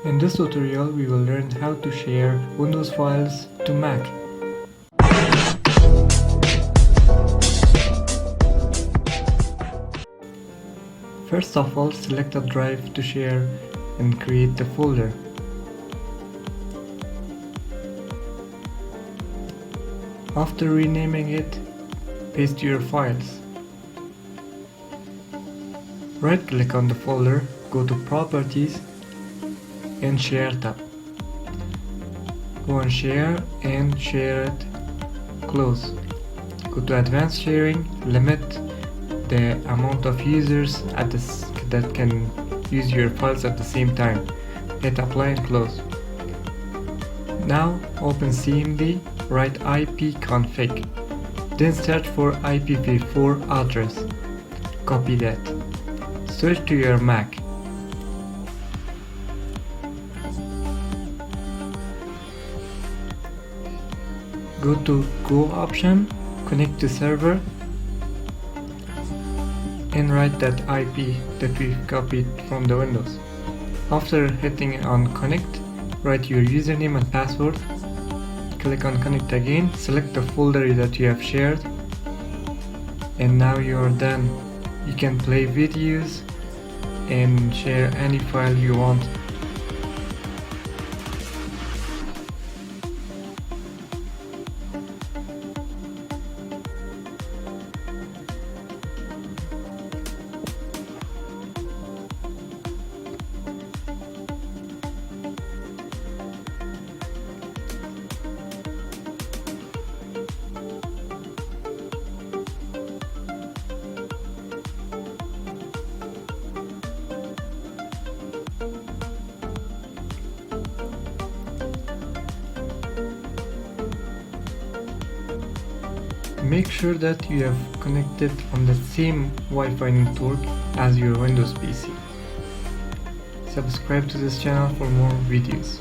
In this tutorial, we will learn how to share Windows files to Mac. First of all, select a drive to share and create the folder. After renaming it, paste your files. Right-click on the folder, go to Properties and Share tab. Go on Share and Share it, close. Go to Advanced Sharing, limit the amount of users that can use your files at the same time. Hit Apply and close. Now open CMD, write ipconfig, then search for IPv4 address. Copy that. Switch to your Mac. Go to Go option, connect to server, and write that IP that we copied from the Windows. After hitting on connect, write your username and password. Click on connect again, select the folder that you have shared, and now you are done. You can play videos and share any file you want. Make sure that you have connected on the same Wi-Fi network as your Windows PC. Subscribe to this channel for more videos.